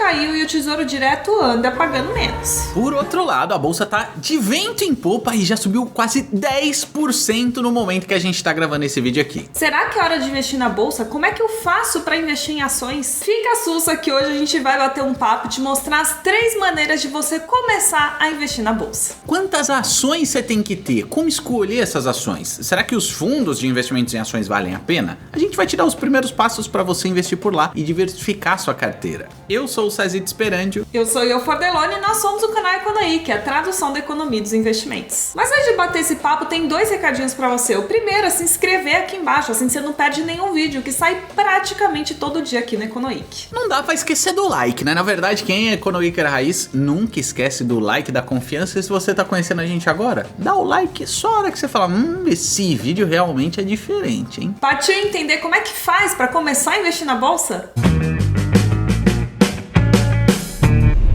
caiu e o Tesouro Direto anda pagando menos. Por outro lado, a bolsa tá de vento em popa e já subiu quase 10% no momento que a gente tá gravando esse vídeo aqui. Será que é hora de investir na bolsa? Como é que eu faço para investir em ações? Fica sussa que hoje a gente vai bater um papo e te mostrar as 3 maneiras de você começar a investir na bolsa. Quantas ações você tem que ter? Como escolher essas ações? Será que os fundos de investimentos em ações valem a pena? A gente vai te dar os primeiros passos para você investir por lá e diversificar sua carteira. Eu sou o Cezito Esperandio. Eu sou o Fordelone e nós somos o canal Economy, que é a tradução da economia dos investimentos. Mas antes de bater esse papo, tem 2 recadinhos para você. O primeiro é se inscrever aqui embaixo, assim você não perde nenhum vídeo, que sai praticamente todo dia aqui no Economic. Não dá pra esquecer do like, né? Na verdade, quem é Economicer raiz nunca esquece do like, da confiança. E se você tá conhecendo a gente agora, dá o like só a hora que você fala, esse vídeo realmente é diferente, hein? Partiu entender como é que faz para começar a investir na bolsa?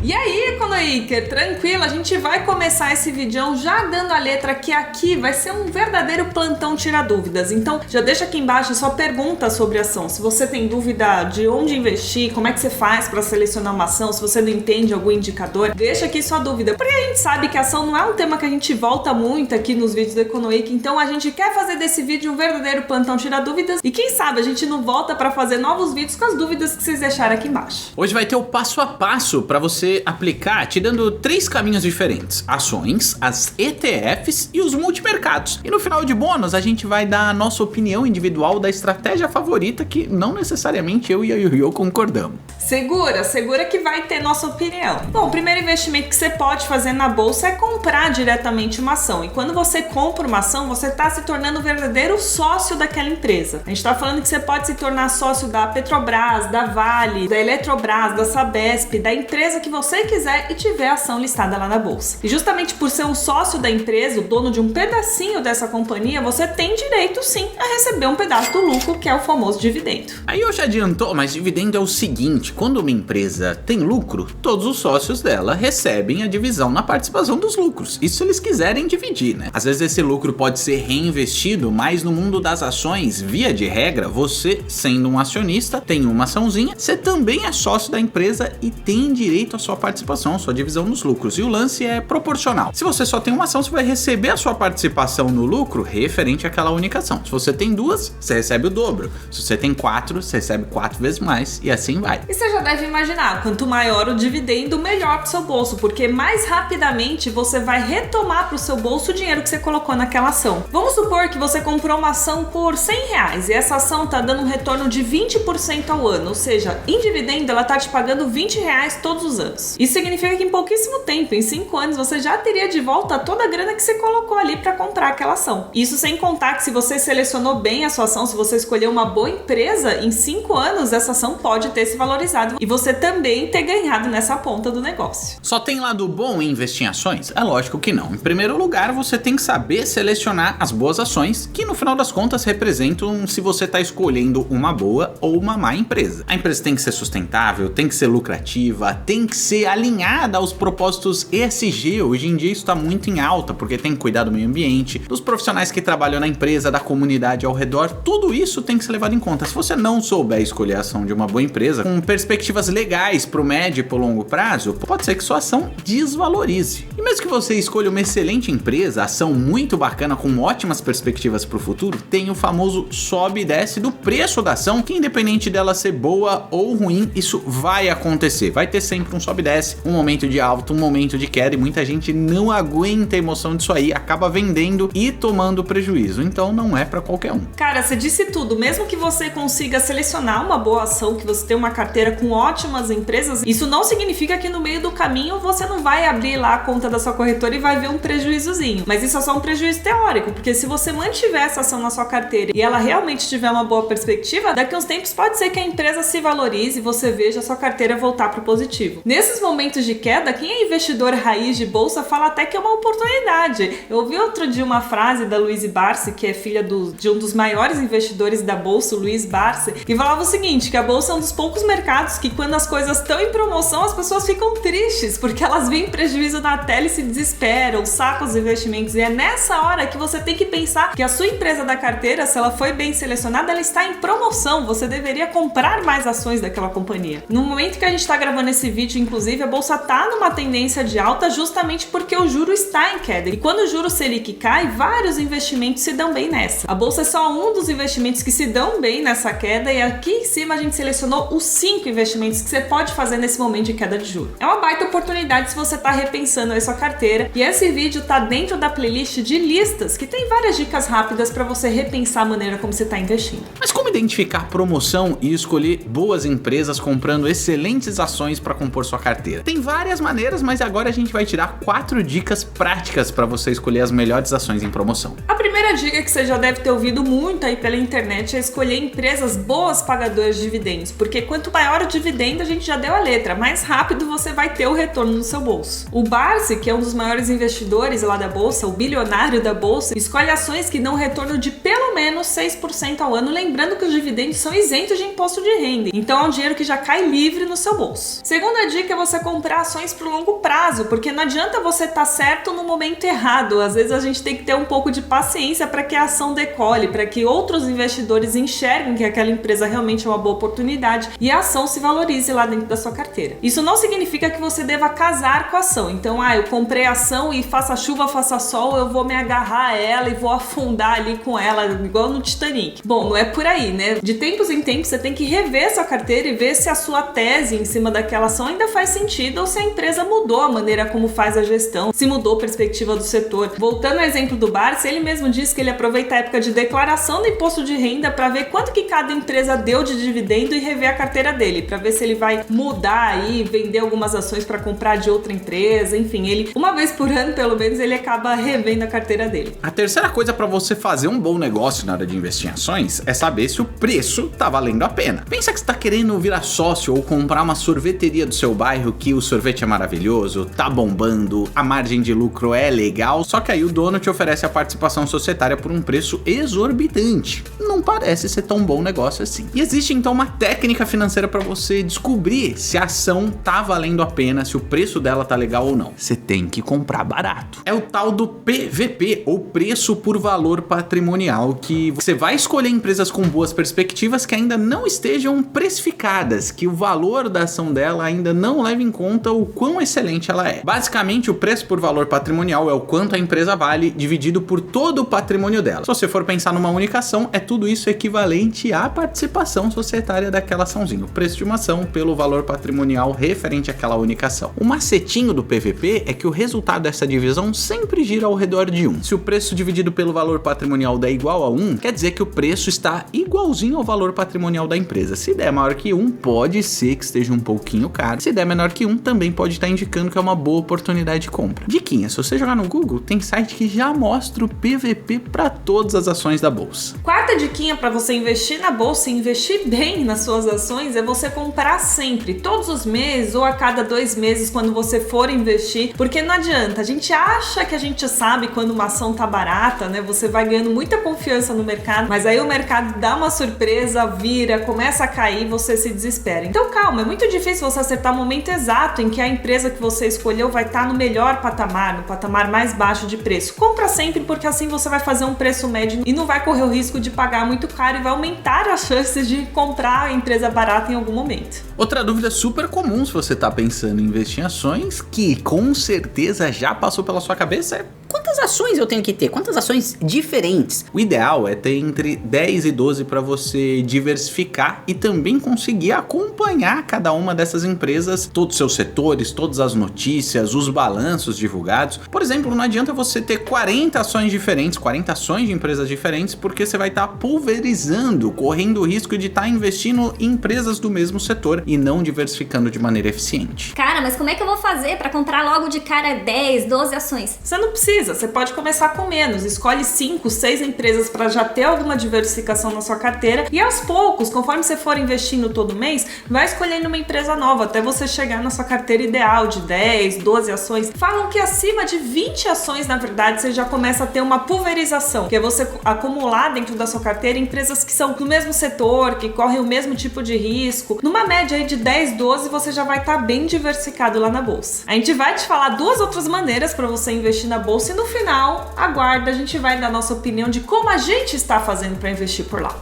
E aí, Economicer, tranquilo, a gente vai começar esse vídeo já dando a letra que aqui vai ser um verdadeiro plantão tira dúvidas. Então, já deixa aqui embaixo sua pergunta sobre ação. Se você tem dúvida de onde investir, como é que você faz para selecionar uma ação, se você não entende algum indicador, deixa aqui sua dúvida. Porque a gente sabe que ação não é um tema que a gente volta muito aqui nos vídeos do Economic, então a gente quer fazer desse vídeo um verdadeiro plantão tira dúvidas e quem sabe a gente não volta para fazer novos vídeos com as dúvidas que vocês deixaram aqui embaixo. Hoje vai ter o passo a passo para você aplicar, te dando 3 caminhos diferentes: ações, as ETFs e os multimercados. E no final de bônus a gente vai dar a nossa opinião individual da estratégia favorita, que não necessariamente eu e a Yoyo concordamos. Segura que vai ter nossa opinião. Bom, o primeiro investimento que você pode fazer na bolsa é comprar diretamente uma ação. E quando você compra uma ação, você está se tornando o verdadeiro sócio daquela empresa. A gente está falando que você pode se tornar sócio da Petrobras, da Vale, da Eletrobras, da Sabesp, da empresa que você quiser e tiver ação listada lá na bolsa. E justamente por ser um sócio da empresa, o dono de um pedacinho dessa companhia, você tem direito sim a receber um pedaço do lucro, que é o famoso dividendo. Aí eu já adiantou, mas dividendo é o seguinte: quando uma empresa tem lucro, todos os sócios dela recebem a divisão na participação dos lucros. Isso se eles quiserem dividir, né? Às vezes esse lucro pode ser reinvestido, mas no mundo das ações, via de regra, você, sendo um acionista, tem uma açãozinha, você também é sócio da empresa e tem direito à sua participação, à sua divisão nos lucros. E o lance é proporcional. Se você só tem uma ação, você vai receber a sua participação no lucro referente àquela única ação. Se você tem 2, você recebe o dobro. Se você tem 4, você recebe 4 vezes mais e assim vai. E você já deve imaginar, quanto maior o dividendo, melhor para o seu bolso, porque mais rapidamente você vai retomar para o seu bolso o dinheiro que você colocou naquela ação. Vamos supor que você comprou uma ação por R$100 e essa ação está dando um retorno de 20% ao ano, ou seja, em dividendo ela está te pagando R$20 todos os anos. Isso significa que em pouquíssimo tempo, em 5 anos, você já teria de volta toda a grana que você colocou ali para comprar aquela ação. Isso sem contar que se você selecionou bem a sua ação, se você escolheu uma boa empresa, em 5 anos essa ação pode ter se valorizado e você também ter ganhado nessa ponta do negócio. Só tem lado bom em investir em ações? É lógico que não. Em primeiro lugar, você tem que saber selecionar as boas ações, que no final das contas representam se você está escolhendo uma boa ou uma má empresa. A empresa tem que ser sustentável, tem que ser lucrativa, tem que ser alinhada aos propósitos ESG. Hoje em dia isso está muito em alta, porque tem que cuidar do meio ambiente, dos profissionais que trabalham na empresa, da comunidade ao redor. Tudo isso tem que ser levado em conta. Se você não souber escolher a ação de uma boa empresa, com perspectivas legais para o médio e para o longo prazo, pode ser que sua ação desvalorize. E mesmo que você escolha uma excelente empresa, ação muito bacana com ótimas perspectivas para o futuro, tem o famoso sobe e desce do preço da ação, que independente dela ser boa ou ruim, isso vai acontecer. Vai ter sempre um sobe e desce, um momento de alta, um momento de queda, e muita gente não aguenta a emoção disso aí, acaba vendendo e tomando prejuízo. Então não é para qualquer um. Cara, você disse tudo. Mesmo que você consiga selecionar uma boa ação, que você tenha uma carteira com ótimas empresas, isso não significa que no meio do caminho você não vai abrir lá a conta da sua corretora e vai ver um prejuízozinho. Mas isso é só um prejuízo teórico, porque se você mantiver essa ação na sua carteira e ela realmente tiver uma boa perspectiva, daqui a uns tempos pode ser que a empresa se valorize e você veja a sua carteira voltar para o positivo. Nesses momentos de queda, queda, quem é investidor raiz de bolsa fala até que é uma oportunidade. Eu ouvi outro dia uma frase da Louise Barsi, que é filha de um dos maiores investidores da bolsa, o Luiz Barsi, que falava o seguinte, que a bolsa é um dos poucos mercados que quando as coisas estão em promoção, as pessoas ficam tristes, porque elas veem prejuízo na tela e se desesperam, sacam os investimentos. E é nessa hora que você tem que pensar que a sua empresa da carteira, se ela foi bem selecionada, ela está em promoção. Você deveria comprar mais ações daquela companhia. No momento que a gente está gravando esse vídeo, inclusive, a bolsa está numa tendência de alta justamente porque o juro está em queda. E quando o juro Selic cai, vários investimentos se dão bem nessa. A bolsa é só um dos investimentos que se dão bem nessa queda e aqui em cima a gente selecionou os 5 investimentos que você pode fazer nesse momento de queda de juros. É uma baita oportunidade se você está repensando aí sua carteira e esse vídeo está dentro da playlist de listas que tem várias dicas rápidas para você repensar a maneira como você está investindo. Mas como identificar promoção e escolher boas empresas comprando excelentes ações para compor sua carteira? Tem várias maneiras, mas agora a gente vai tirar 4 dicas práticas para você escolher as melhores ações em promoção. A primeira dica que você já deve ter ouvido muito aí pela internet é escolher empresas boas pagadoras de dividendos, porque quanto maior o dividendo, a gente já deu a letra, mais rápido você vai ter o retorno no seu bolso. O Barsi, que é um dos maiores investidores lá da bolsa, o bilionário da bolsa, escolhe ações que dão retorno de pelo menos 6% ao ano, lembrando que os dividendos são isentos de imposto de renda, então é um dinheiro que já cai livre no seu bolso. Segunda dica é você comprar ações para o longo prazo, porque não adianta você estar certo no momento errado, às vezes a gente tem que ter um pouco de paciência para que a ação decole, para que outros investidores enxerguem que aquela empresa realmente é uma boa oportunidade e a ação se valorize lá dentro da sua carteira. Isso não significa que você deva casar com a ação, então eu comprei a ação e faça chuva, faça sol, eu vou me agarrar a ela e vou afundar ali com ela, igual no Titanic. Bom, não é por aí, né? De tempos em tempos você tem que rever sua carteira e ver se a sua tese em cima daquela ação ainda faz sentido ou se a empresa mudou a maneira como faz a gestão, se mudou a perspectiva do setor. Voltando ao exemplo do Barsi, ele mesmo disse que ele aproveita a época de declaração do imposto de renda para ver quanto que cada empresa deu de dividendo e rever a carteira dele, para ver se ele vai mudar aí, vender algumas ações para comprar de outra empresa, enfim, ele, uma vez por ano, pelo menos, ele acaba revendo a carteira dele. A terceira coisa para você fazer um bom negócio na hora de investir em ações é saber se o preço tá valendo a pena. Pensa que você tá querendo virar sócio ou comprar uma sorveteria do seu bairro que o sorvete é maravilhoso, tá bombando, a margem de lucro é legal, só que aí o dono te oferece a participação societária por um preço exorbitante. Não parece ser tão bom negócio assim. E existe então uma técnica financeira para você descobrir se a ação tá valendo a pena, se o preço dela tá legal ou não. Você tem que comprar barato. É o tal do PVP, ou preço por valor patrimonial, que você vai escolher empresas com boas perspectivas que ainda não estejam precificadas, que o valor da ação dela ainda não leva em conta o quão excelente ela é. Basicamente, o preço por valor patrimonial é o quanto a empresa vale dividido por todo o patrimônio dela. Se você for pensar numa única ação, é tudo isso equivalente à participação societária daquela açãozinha. O preço de uma ação pelo valor patrimonial referente àquela única ação. O macetinho do PVP é que o resultado dessa divisão sempre gira ao redor de 1. Se o preço dividido pelo valor patrimonial der igual a 1, quer dizer que o preço está igualzinho ao valor patrimonial da empresa. Se der maior que 1, pode ser que esteja um pouquinho caro. Se der menor que 1, também pode estar indicando que é uma boa oportunidade de compra. Diquinha, se você jogar no Google, tem site que já mostra o PVP para todas as ações da bolsa. Quarta diquinha para você investir na bolsa e investir bem nas suas ações é você comprar sempre, todos os meses ou a cada 2 meses quando você for investir, porque não adianta, a gente acha que a gente sabe quando uma ação tá barata, né? Você vai ganhando muita confiança no mercado, mas aí o mercado dá uma surpresa, vira, começa a cair, você se desespera. Então calma, é muito difícil você acertar o momento exato em que a empresa que você escolheu vai estar no melhor patamar, no patamar mais baixo de preço. Compra sempre, porque assim você vai fazer um preço médio e não vai correr o risco de pagar muito caro e vai aumentar as chances de comprar a empresa barata em algum momento. Outra dúvida super comum se você tá pensando em investir em ações, que com certeza já passou pela sua cabeça, é: quantas ações eu tenho que ter? Quantas ações diferentes? O ideal é ter entre 10 e 12 para você diversificar e também conseguir acompanhar cada uma dessas empresas, todos os seus setores, todas as notícias, os balanços divulgados. Por exemplo, não adianta você ter 40 ações diferentes, 40 ações de empresas diferentes, porque você vai estar pulverizando, correndo o risco de estar investindo em empresas do mesmo setor e não diversificando de maneira eficiente. Cara, mas como é que eu vou fazer para comprar logo de cara 10, 12 ações? Você não precisa, você pode começar com menos, escolhe 5, 6 empresas para já ter alguma diversificação na sua carteira e aos poucos, conforme você for investindo todo mês, vai escolhendo uma empresa nova até você chegar na sua carteira ideal de 10, 12 ações. Falam que acima de 20 ações, na verdade, você já começa a ter uma pulverização, que é você acumular dentro da sua carteira empresas que são do mesmo setor, que correm o mesmo tipo de risco. Numa média aí de 10, 12, você já vai estar bem diversificado lá na bolsa. A gente vai te falar 2 outras maneiras para você investir na bolsa e no final, aguarda, a gente vai dar nossa opinião de como a gente está fazendo para investir por lá.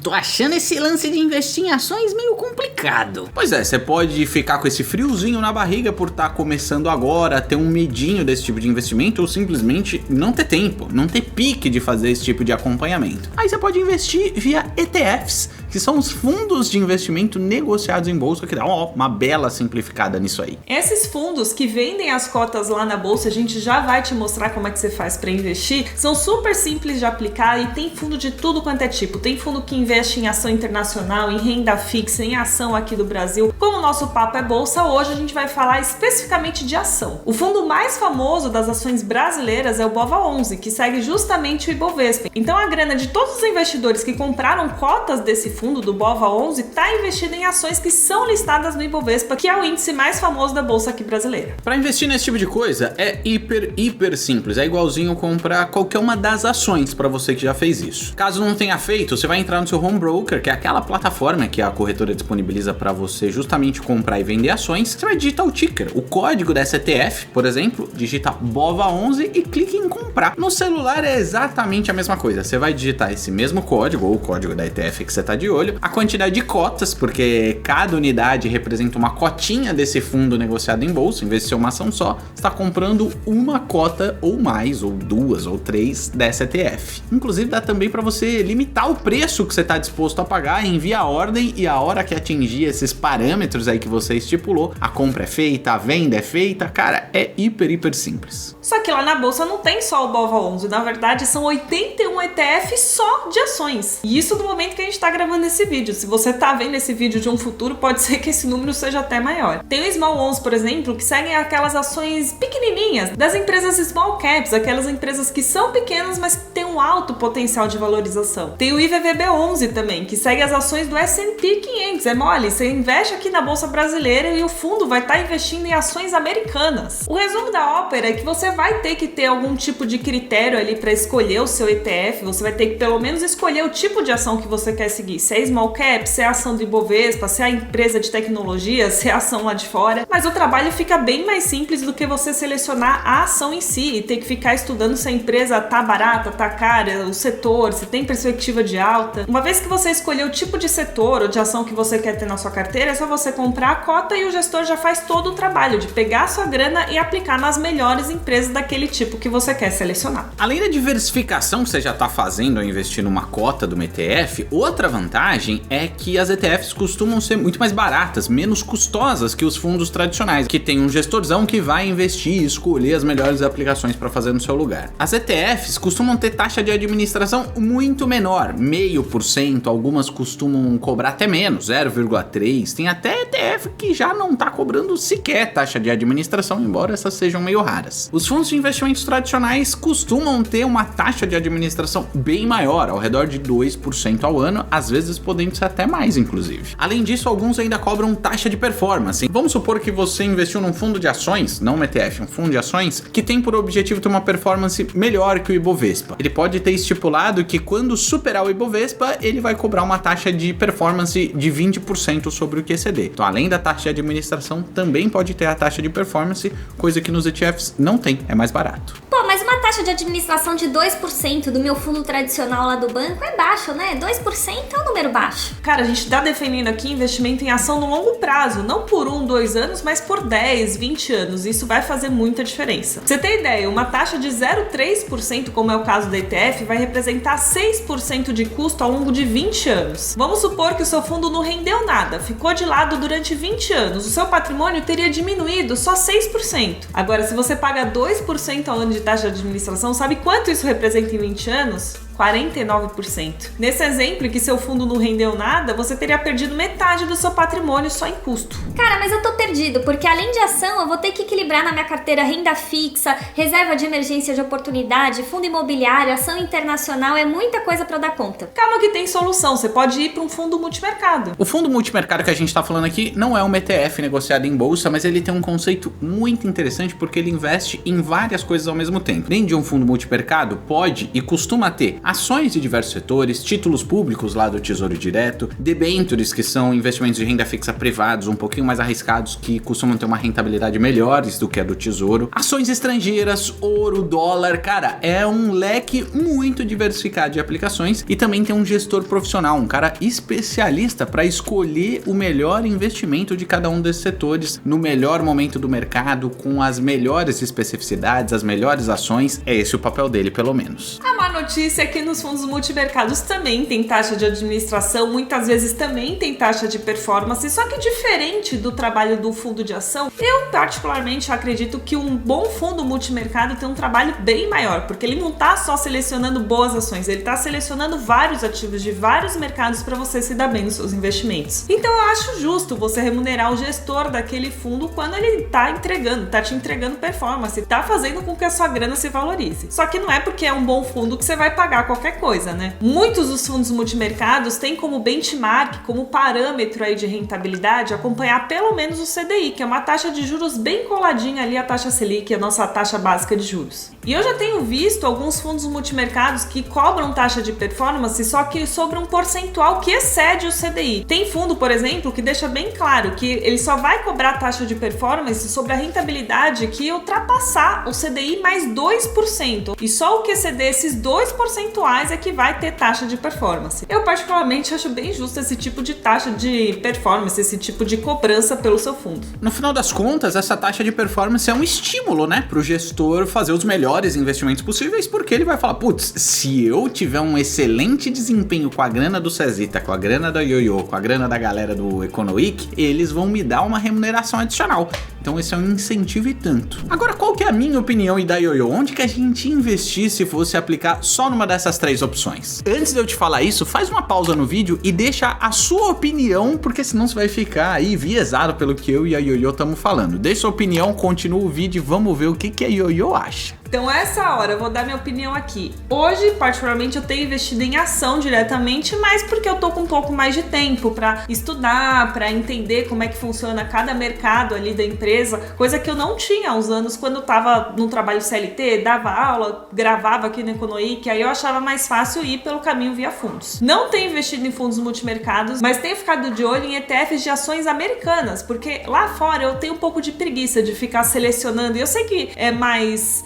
Tô achando esse lance de investir em ações meio complicado. Pois é, você pode ficar com esse friozinho na barriga por estar começando agora, ter um medinho desse tipo de investimento ou simplesmente não ter tempo, não ter pique de fazer esse tipo de acompanhamento. Aí você pode investir via ETFs, que são os fundos de investimento negociados em bolsa, que dá uma bela simplificada nisso aí. Esses fundos que vendem as cotas lá na bolsa, a gente já vai te mostrar como é que você faz para investir, são super simples de aplicar e tem fundo de tudo quanto é tipo. Tem fundo que investe em ação internacional, em renda fixa, em ação aqui do Brasil. Como o nosso papo é bolsa, hoje a gente vai falar especificamente de ação. O fundo mais famoso das ações brasileiras é o BOVA11, que segue justamente o Ibovespa. Então a grana de todos os investidores que compraram cotas desse fundo do BOVA11 está investida em ações que são listadas no Ibovespa, que é o índice mais famoso da bolsa aqui brasileira. Para investir nesse tipo de coisa é hiper simples, é igualzinho comprar qualquer uma das ações para você que já fez isso. Caso não tenha feito, você vai entrar no seu home broker, que é aquela plataforma que a corretora disponibiliza para você justamente comprar e vender ações. Você vai digitar o ticker, o código dessa ETF, por exemplo, digita BOVA11 e clique em comprar. No celular é exatamente a mesma coisa, você vai digitar esse mesmo código ou o código da ETF que você está de olho, a quantidade de cotas, porque cada unidade representa uma cotinha desse fundo negociado em bolsa. Em vez de ser uma ação só, você está comprando uma cota ou mais, ou 2 ou 3 dessa ETF. Inclusive dá também para você limitar o preço que você está disposto a pagar, envia a ordem e a hora que atingir esses parâmetros aí que você estipulou, a compra é feita, a venda é feita, cara, é hiper simples. Só que lá na bolsa não tem só o BOVA11, na verdade são 81 ETFs só de ações. E isso no momento que a gente está gravando esse vídeo. Se você está vendo esse vídeo de um futuro, pode ser que esse número seja até maior. Tem o Small 11, por exemplo, que seguem aquelas ações pequenininhas das empresas Small Caps, aquelas empresas que são pequenas, mas que têm um alto potencial de valorização. Tem o IVVB11 também, que segue as ações do S&P 500. É mole, você investe aqui na bolsa brasileira e o fundo vai estar investindo em ações americanas. O resumo da ópera é que você vai ter que ter algum tipo de critério ali para escolher o seu ETF, você vai ter que pelo menos escolher o tipo de ação que você quer seguir, se é small cap, se é a ação do Ibovespa, se é a empresa de tecnologia, se é a ação lá de fora, mas o trabalho fica bem mais simples do que você selecionar a ação em si e ter que ficar estudando se a empresa tá barata, tá cara, o setor, se tem perspectiva de alta. Uma vez que você escolheu o tipo de setor ou de ação que você quer ter na sua carteira, é só você comprar a cota e o gestor já faz todo o trabalho de pegar a sua grana e aplicar nas melhores empresas daquele tipo que você quer selecionar. Além da diversificação que você já está fazendo ao investir numa cota do ETF, outra vantagem é que as ETFs costumam ser muito mais baratas, menos custosas que os fundos tradicionais, que tem um gestorzão que vai investir e escolher as melhores aplicações para fazer no seu lugar. As ETFs costumam ter taxa de administração muito menor, 0,5%, algumas costumam cobrar até menos, 0,3%, tem até ETF que já não está cobrando sequer taxa de administração, embora essas sejam meio raras. Os fundos de investimentos tradicionais costumam ter uma taxa de administração bem maior, ao redor de 2% ao ano, às vezes podendo ser até mais, inclusive. Além disso, alguns ainda cobram taxa de performance. Vamos supor que você investiu num fundo de ações, não um ETF, um fundo de ações, que tem por objetivo ter uma performance melhor que o Ibovespa. Ele pode ter estipulado que quando superar o Ibovespa, ele vai cobrar uma taxa de performance de 20% sobre o QCD. Então, além da taxa de administração, também pode ter a taxa de performance, coisa que nos ETFs não tem, é mais barato. Pô, mas uma taxa de administração de 2% do meu fundo tradicional lá do banco é baixo, né? 2% é um número baixo. Cara, a gente tá defendendo aqui investimento em ação no longo prazo, não por 1, 2 anos, mas por 10, 20 anos. Isso vai fazer muita diferença. Pra você ter ideia, uma taxa de 0,3%, como é o caso da ETF, vai representar 6% de custo ao longo de 20 anos. Vamos supor que o seu fundo não rendeu nada, ficou de lado durante 20 anos. O seu patrimônio teria diminuído só 6%. Agora, se você paga 2% ao ano de taxa de administração, sabe quanto isso representa em 20 anos? 49%. Nesse exemplo, que seu fundo não rendeu nada, você teria perdido metade do seu patrimônio só em custo. Cara, mas eu tô perdido, porque além de ação, eu vou ter que equilibrar na minha carteira renda fixa, reserva de emergência de oportunidade, fundo imobiliário, ação internacional, é muita coisa pra eu dar conta. Calma que tem solução, você pode ir para um fundo multimercado. O fundo multimercado que a gente tá falando aqui não é um ETF negociado em bolsa, mas ele tem um conceito muito interessante porque ele investe em várias coisas ao mesmo tempo. Dentro de um fundo multimercado, pode e costuma ter ações de diversos setores, títulos públicos lá do Tesouro Direto, debêntures, que são investimentos de renda fixa privados, um pouquinho mais arriscados, que costumam ter uma rentabilidade melhores do que a do Tesouro, ações estrangeiras, ouro, dólar, cara, é um leque muito diversificado de aplicações e também tem um gestor profissional, um cara especialista para escolher o melhor investimento de cada um desses setores no melhor momento do mercado, com as melhores especificidades, as melhores ações. É esse o papel dele, pelo menos. A má notícia é que nos fundos multimercados também tem taxa de administração, muitas vezes também tem taxa de performance, só que diferente do trabalho do fundo de ação, eu particularmente acredito que um bom fundo multimercado tem um trabalho bem maior, porque ele não tá só selecionando boas ações, ele tá selecionando vários ativos de vários mercados para você se dar bem nos seus investimentos. Então eu acho justo você remunerar o gestor daquele fundo quando ele tá te entregando performance, tá fazendo com que a sua grana se valorize. Só que não é porque é um bom fundo que você vai pagar qualquer coisa, né? Muitos dos fundos multimercados têm como benchmark, como parâmetro aí de rentabilidade, acompanhar pelo menos o CDI, que é uma taxa de juros bem coladinha ali a taxa Selic, a nossa taxa básica de juros. E eu já tenho visto alguns fundos multimercados que cobram taxa de performance, só que sobre um percentual que excede o CDI. Tem fundo, por exemplo, que deixa bem claro que ele só vai cobrar taxa de performance sobre a rentabilidade que ultrapassar o CDI mais 2%. E só o que exceder esses 2 percentuais é que vai ter taxa de performance. Eu particularmente acho bem justo esse tipo de taxa de performance, esse tipo de cobrança pelo seu fundo. No final das contas, essa taxa de performance é um estímulo, né, para o gestor fazer os melhores investimentos possíveis, porque ele vai falar, putz, se eu tiver um excelente desempenho com a grana do Cezita, com a grana da Yoyo, com a grana da galera do Econoweek, eles vão me dar uma remuneração adicional. Então esse é um incentivo e tanto. Agora, qual que é a minha opinião e da Yoyo? Onde que a gente investir se fosse aplicar só numa dessas três opções? Antes de eu te falar isso, faz uma pausa no vídeo e deixa a sua opinião, porque senão você vai ficar aí viesado pelo que eu e a Yoyo estamos falando. Deixa sua opinião, continua o vídeo e vamos ver o que a Yoyo acha. Então essa hora eu vou dar minha opinião aqui. Hoje, particularmente, eu tenho investido em ação diretamente, mas porque eu tô com um pouco mais de tempo para estudar, para entender como é que funciona cada mercado ali da empresa, coisa que eu não tinha há uns anos quando eu tava no trabalho CLT, dava aula, gravava aqui no Econoweek, aí eu achava mais fácil ir pelo caminho via fundos. Não tenho investido em fundos multimercados, mas tenho ficado de olho em ETFs de ações americanas, porque lá fora eu tenho um pouco de preguiça de ficar selecionando, e eu sei que é mais...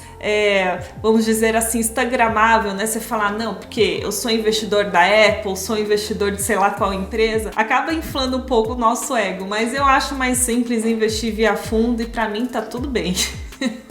vamos dizer assim, instagramável, né? Você falar, não, porque eu sou investidor da Apple, sou investidor de sei lá qual empresa, acaba inflando um pouco o nosso ego, mas eu acho mais simples investir via fundo e pra mim tá tudo bem.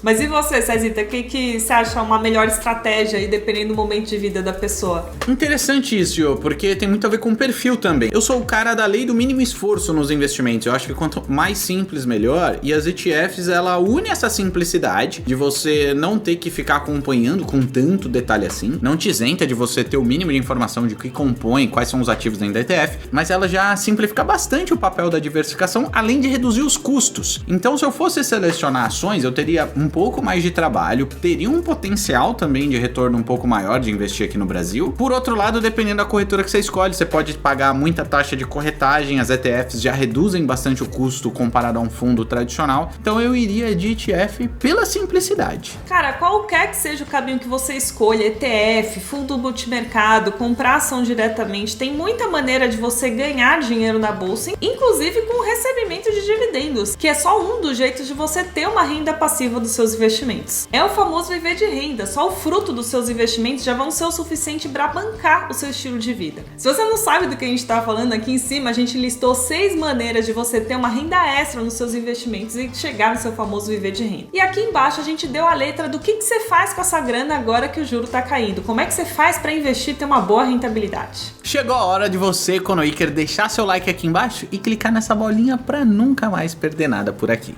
Mas e você, Cezita, o que você acha uma melhor estratégia aí, dependendo do momento de vida da pessoa? Interessante isso, porque tem muito a ver com o perfil também. Eu sou o cara da lei do mínimo esforço nos investimentos. Eu acho que quanto mais simples, melhor. E as ETFs, ela une essa simplicidade de você não ter que ficar acompanhando com tanto detalhe assim. Não te isenta de você ter o mínimo de informação de o que compõe, quais são os ativos dentro da ETF. Mas ela já simplifica bastante o papel da diversificação, além de reduzir os custos. Então, se eu fosse selecionar ações, eu teria um pouco mais de trabalho, teria um potencial também de retorno um pouco maior de investir aqui no Brasil. Por outro lado, dependendo da corretora que você escolhe, você pode pagar muita taxa de corretagem, as ETFs já reduzem bastante o custo comparado a um fundo tradicional, então eu iria de ETF pela simplicidade. Cara, qualquer que seja o caminho que você escolha, ETF, fundo multimercado, comprar ação diretamente, tem muita maneira de você ganhar dinheiro na bolsa, inclusive com o recebimento de dividendos, que é só um dos jeitos de você ter uma renda passiva dos seus investimentos. É o famoso viver de renda, só o fruto dos seus investimentos já vão ser o suficiente para bancar o seu estilo de vida. Se você não sabe do que a gente está falando, aqui em cima a gente listou 6 maneiras de você ter uma renda extra nos seus investimentos e chegar no seu famoso viver de renda. E aqui embaixo a gente deu a letra do que você faz com essa grana agora que o juro está caindo. Como é que você faz para investir e ter uma boa rentabilidade? Chegou a hora de você, Econoweeker, deixar seu like aqui embaixo e clicar nessa bolinha para nunca mais perder nada por aqui.